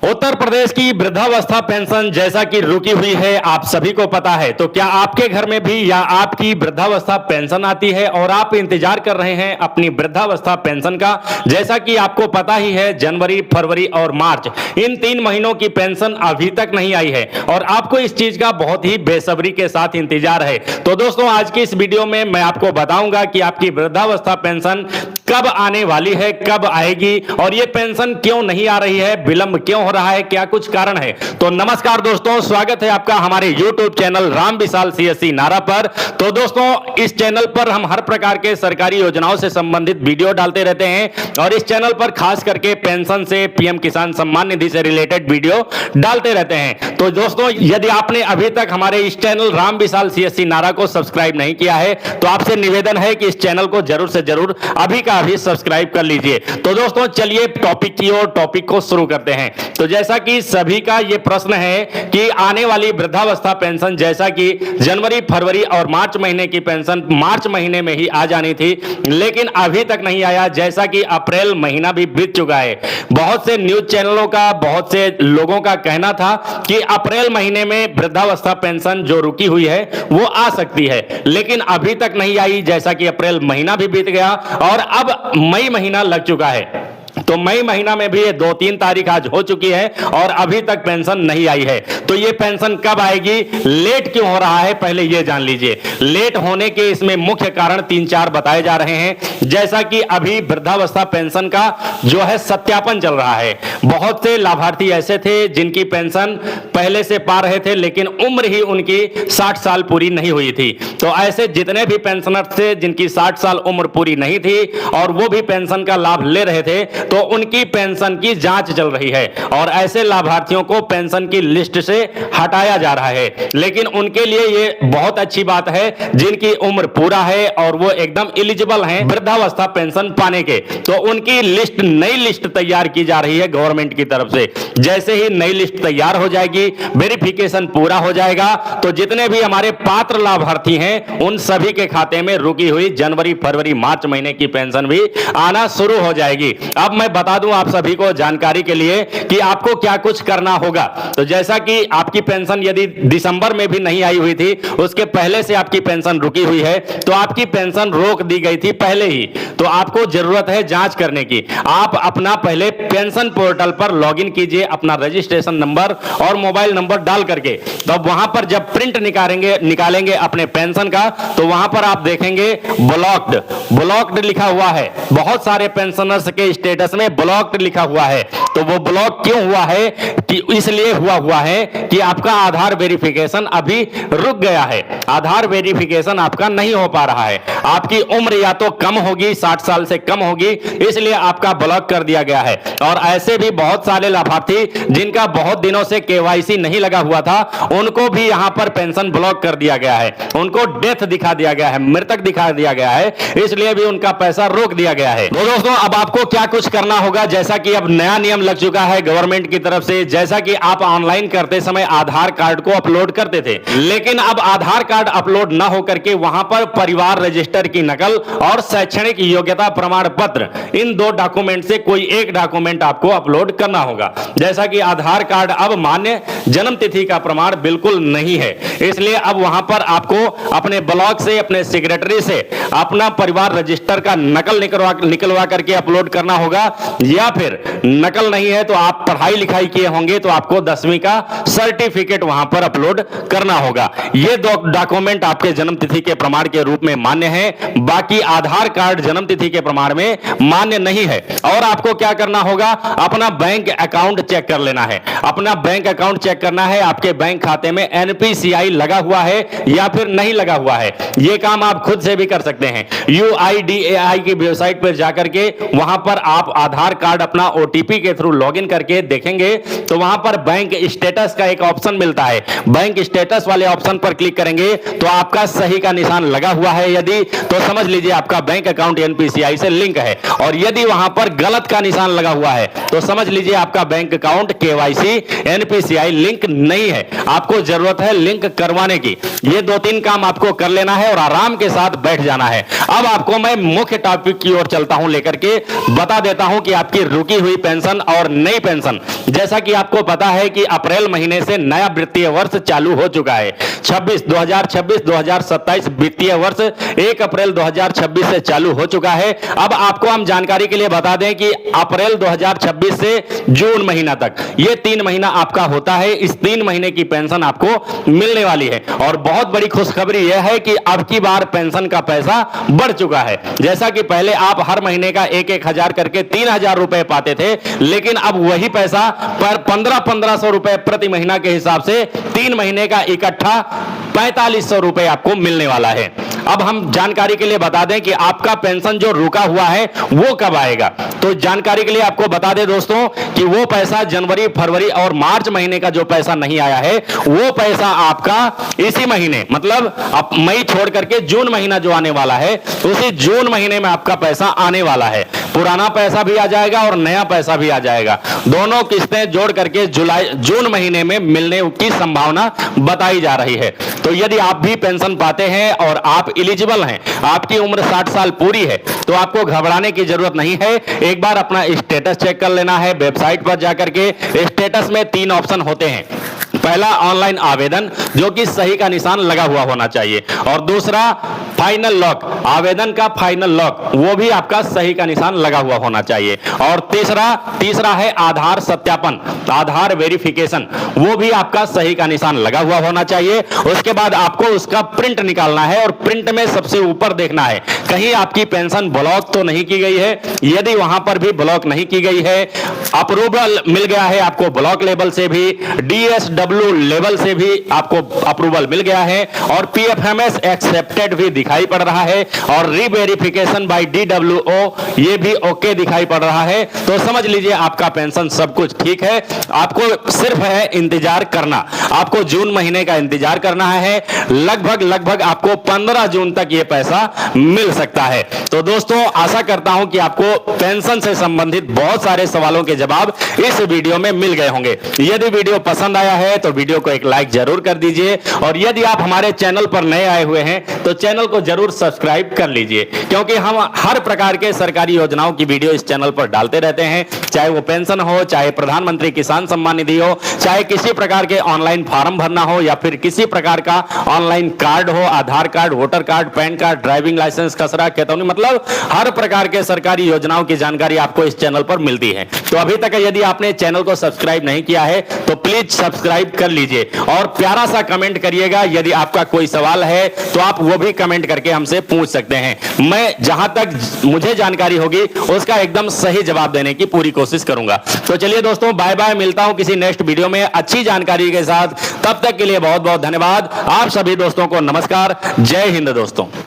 उत्तर प्रदेश की वृद्धावस्था पेंशन जैसा कि रुकी हुई है, आप सभी को पता है। तो क्या आपके घर में भी या आपकी वृद्धावस्था पेंशन आती है और आप इंतजार कर रहे हैं अपनी वृद्धावस्था पेंशन का? जैसा कि आपको पता ही है, जनवरी, फरवरी और मार्च, इन 3 महीनों की पेंशन अभी तक नहीं आई है और आपको इस चीज का बहुत ही बेसब्री के साथ इंतजार है। तो दोस्तों, आज की इस वीडियो में मैं आपको बताऊंगा कि आपकी वृद्धावस्था पेंशन कब आने वाली है, कब आएगी और ये पेंशन क्यों नहीं आ रही है, विलंब क्यों हो रहा है, क्या कुछ कारण है। तो नमस्कार दोस्तों, स्वागत है आपका हमारे YouTube चैनल राम विशाल CSC नारा पर। तो दोस्तों, इस चैनल पर हम हर प्रकार के सरकारी योजनाओं से संबंधित वीडियो डालते रहते हैं और इस चैनल पर खास करके पेंशन से, PM किसान सम्मान निधि से रिलेटेड वीडियो डालते रहते हैं। तो दोस्तों, यदि आपने अभी तक हमारे इस चैनल राम विशाल CSC नारा को सब्सक्राइब नहीं किया है तो आपसे निवेदन है कि इस चैनल को जरूर से जरूर अभी का अभी सब्सक्राइब कर लीजिए। तो दोस्तों, चलिए टॉपिक की ओर, टॉपिक को शुरू करते हैं। तो जैसा कि सभी का ये प्रश्न है कि आने वाली वृद्धावस्था पेंशन, जैसा कि जनवरी, फरवरी और मार्च महीने की पेंशन मार्च महीने में ही आ जानी थी, लेकिन अभी तक नहीं आया। जैसा कि अप्रैल महीना भी बीत चुका है। बहुत से न्यूज चैनलों का, बहुत से लोगों का कहना था कि अप्रैल महीने में वृद्धावस्था पेंशन जो रुकी हुई है वो आ सकती है, लेकिन अभी तक नहीं आई। जैसा कि अप्रैल महीना भी बीत गया और अब मई महीना लग चुका है। तो मई महीना में भी 2-3 तारीख आज हो चुकी है और अभी तक पेंशन नहीं आई है। तो ये पेंशन कब आएगी, लेट क्यों हो रहा है, पहले ये जान लीजिए। लेट होने के इसमें मुख्य कारण 3-4 बताए जा रहे हैं। जैसा कि अभी वृद्धावस्था पेंशन का जो है सत्यापन चल रहा है। बहुत से लाभार्थी ऐसे थे जिनकी पेंशन पहले से पा रहे थे, लेकिन उम्र ही उनकी 60 साल पूरी नहीं हुई थी। तो ऐसे जितने भी पेंशनर थे जिनकी 60 साल उम्र पूरी नहीं थी और वो भी पेंशन का लाभ ले रहे थे, तो उनकी पेंशन की जांच चल रही है और ऐसे लाभार्थियों को पेंशन की लिस्ट से हटाया जा रहा है। लेकिन उनके लिए ये बहुत अच्छी बात है जिनकी उम्र पूरा है और वो एकदम एलिजिबल हैं वृद्धावस्था पेंशन पाने के। तो उनकी लिस्ट, नई लिस्ट तैयार की जा रही है गवर्नमेंट की तरफ से। जैसे ही नई लिस्ट तैयार हो जाएगी, वेरिफिकेशन पूरा हो जाएगा, तो जितने भी हमारे पात्र लाभार्थी हैं उन सभी के खाते में रुकी हुई जनवरी, फरवरी, मार्च महीने की पेंशन भी आना शुरू हो जाएगी। अब मैं बता दूं आप सभी को जानकारी के लिए कि आपको क्या कुछ करना होगा। तो जैसा कि आपकी पेंशन यदि दिसंबर में भी नहीं आई हुई थी, उसके पहले से आपकी पेंशन रुकी हुई है, तो आपकी पेंशन रोक दी गई थी पहले ही, तो आपको जरूरत है जांच करने की। आप अपना पहले पेंशन पोर्टल पर लॉगिन कीजिए, अपना रजिस्ट्रेशन नंबर और मोबाइल नंबर डाल करके। तो वहां पर जब प्रिंट निकालेंगे अपने पेंशन का, तो वहां पर आप देखेंगे ब्लॉक्ड लिखा हुआ है। बहुत सारे पेंशनर्स के स्टेटस में ब्लॉक्ड लिखा हुआ है। तो वो ब्लॉक क्यों हुआ है कि इसलिए हुआ है कि आपका आधार वेरिफिकेशन अभी रुक गया है। आधार वेरिफिकेशन आपका नहीं हो पा रहा है। आपकी उम्र या तो कम होगी, 60 साल से कम होगी, इसलिए आपका ब्लॉक कर दिया गया है। और ऐसे भी बहुत सारे लाभार्थी जिनका बहुत दिनों से KYC नहीं लगा हुआ था, उनको भी यहां पर पेंशन ब्लॉक कर दिया गया है। उनको डेथ दिखा दिया गया है, मृतक दिखा दिया गया है, इसलिए भी उनका पैसा रोक दिया गया है। तो दोस्तों, अब आपको क्या कुछ करना होगा। जैसा कि अब नया नियम लग चुका है गवर्नमेंट की तरफ से। जैसा कि आप ऑनलाइन करते समय आधार कार्ड को अपलोड करते थे, लेकिन अब आधार कार्ड अपलोड ना होकर के वहां पर परिवार रजिस्टर की नकल और शैक्षणिक योग्यता प्रमाण पत्र, इन 2 डॉक्यूमेंट से कोई एक डॉक्यूमेंट आपको अपलोड करना होगा। जैसा कि आधार कार्ड अब मान्य जन्म तिथि का प्रमाण बिल्कुल नहीं है, इसलिए अब वहां पर आपको अपने ब्लॉक से, अपने सेक्रेटरी से अपना परिवार रजिस्टर का नकल निकलवा करके अपलोड करना होगा। या फिर नकल नहीं है तो आप पढ़ाई लिखाई किए होंगे तो आपको 10वीं का सर्टिफिकेट वहां पर अपलोड करना होगा। ये 2 डॉक्यूमेंट आपके जन्म तिथि के प्रमाण के रूप में मान्य है। बाकी आधार कार्ड जन्म तिथि के प्रमाण में मान्य नहीं है। और आपको क्या करना होगा, अपना बैंक अकाउंट चेक कर लेना है। अपना बैंक अकाउंट चेक करना है, आपके बैंक खाते में NPCI लगा हुआ है या फिर नहीं लगा हुआ है। यह काम आप खुद से भी कर सकते हैं। UIDAI की वेबसाइट पर जाकर के वहां पर आप आधार कार्ड अपना OTP के थ्रू लॉगिन करके देखेंगे तो वहां पर बैंक स्टेटस का एक ऑप्शन मिलता है। बैंक स्टेटस वाले ऑप्शन पर क्लिक करेंगे तो आपका सही का निशान लगा हुआ है यदि, तो समझ लीजिए आपका बैंक अकाउंट NPCI से लिंक है। और यदि वहां पर गलत का निशान लगा हुआ है तो समझ लीजिए आपका bank account KYC NPCI link नहीं है। आपको जरूरत है लिंक करवाने की। ये 2-3 काम आपको कर लेना है और आराम के साथ बैठ जाना है। अब आपको मैं मुख्य टॉपिक की ओर चलता हूं लेकर के, बता देता हूं कि आपकी रुकी हुई पेंशन और नई पेंशन, जैसा कि आपको पता है कि अप्रैल महीने से नया वित्तीय वर्ष चालू हो चुका है। 2026-2027 वित्तीय वर्ष 1 अप्रैल 2026 से चालू हो चुका है। अब आपको हम जानकारी के लिए बता दें कि अप्रैल 2026 से जून महीना तक ये 3 महीना आपका होता है। इस 3 महीने की पेंशन आपको मिलने वाली है। और बहुत बड़ी खुशखबरी यह है कि अब की बार पेंशन का पैसा बढ़ चुका है। जैसा कि पहले आप हर महीने का 1-1 हजार करके 3,000 रुपए पाते थे, लेकिन अब वही पैसा पर 1500 रुपए प्रति महीना के हिसाब से 3 महीने का इकट्ठा 4500 रुपए आपको मिलने वाला है। अब हम जानकारी के लिए बता दें कि आपका पेंशन जो रुका हुआ है वो कब आएगा। तो जानकारी के लिए आपको बता दें दोस्तों कि वो पैसा जनवरी, फरवरी और मार्च महीने का जो पैसा नहीं आया है, वो पैसा आपका इसी महीने, मतलब अब मई छोड़ करके जून महीना जो आने वाला है, उसी जून महीने में आपका पैसा आने वाला है। पुराना पैसा भी आ जाएगा और नया पैसा भी आ जाएगा। दोनों किस्तें जोड़ करके जून महीने में मिलने की संभावना बताई जा रही है। तो यदि आप भी पेंशन पाते हैं और आप एलिजिबल हैं, आपकी उम्र 60 साल पूरी है, तो आपको घबराने की जरूरत नहीं है। एक बार अपना स्टेटस चेक कर लेना है। वेबसाइट पर जाकर के स्टेटस में 3 ऑप्शन होते हैं। पहला ऑनलाइन आवेदन, जो कि सही का निशान लगा हुआ होना चाहिए, और दूसरा फाइनल लॉक, आवेदन का फाइनल लॉक, वो भी आपका सही का निशान लगा हुआ होना चाहिए। और तीसरा है आधार सत्यापन, आधार वेरिफिकेशन, वो भी आपका सही का निशान लगा हुआ होना चाहिए। उसके बाद आपको उसका प्रिंट निकालना है और प्रिंट में सबसे ऊपर देखना है कहीं आपकी पेंशन ब्लॉक तो नहीं की गई है। यदि वहां पर भी ब्लॉक नहीं की गई है, अप्रूवल मिल गया है आपको, ब्लॉक लेवल से भी, DSW लेवल से भी आपको अप्रूवल मिल गया है, और PFMS एक्सेप्टेड भी दिखाई पड़ रहा है, और रीवेरिफिकेशन बाय DWO ये भी ओके दिखाई पड़ रहा है, तो समझ लीजिए आपका पेंशन सब कुछ ठीक है। आपको सिर्फ है इंतजार करना, आपको जून महीने का इंतजार करना है। लगभग आपको 15 जून तक ये पैसा मिल सकता है। तो दोस्तों, आशा करता हूं कि आपको पेंशन से संबंधित बहुत सारे सवालों के जवाब इस वीडियो में मिल गए होंगे। यदि वीडियो पसंद आया है तो वीडियो को एक लाइक जरूर कर दीजिए, और यदि आप हमारे चैनल पर नए आए हुए हैं तो चैनल को जरूर सब्सक्राइब कर लीजिए, क्योंकि हम हर प्रकार के सरकारी योजनाओं की वीडियो इस चैनल पर डालते रहते हैं। चाहे वो पेंशन हो, चाहे प्रधानमंत्री किसान सम्मान निधि हो, चाहे किसी प्रकार के ऑनलाइन फॉर्म भरना हो, या फिर किसी प्रकार का ऑनलाइन कार्ड हो, Aadhaar card, voter card, PAN card, driving licence, खसरा, खेतौनी, मतलब हर प्रकार के सरकारी योजनाओं की जानकारी आपको इस चैनल पर मिलती है। तो अभी तक यदि आपने चैनल को सब्सक्राइब नहीं किया है तो प्लीज सब्सक्राइब कर लीजिए, और प्यारा सा कमेंट करिएगा। यदि आपका कोई सवाल है तो आप वो भी कमेंट करके हमसे पूछ सकते हैं। मैं जहां तक मुझे जानकारी होगी उसका एकदम सही जवाब देने की पूरी कोशिश करूंगा। तो चलिए दोस्तों, बाय बाय, मिलता हूं किसी नेक्स्ट वीडियो में अच्छी जानकारी के साथ। तब तक के लिए बहुत बहुत धन्यवाद। आप सभी दोस्तों को नमस्कार। जय हिंद दोस्तों।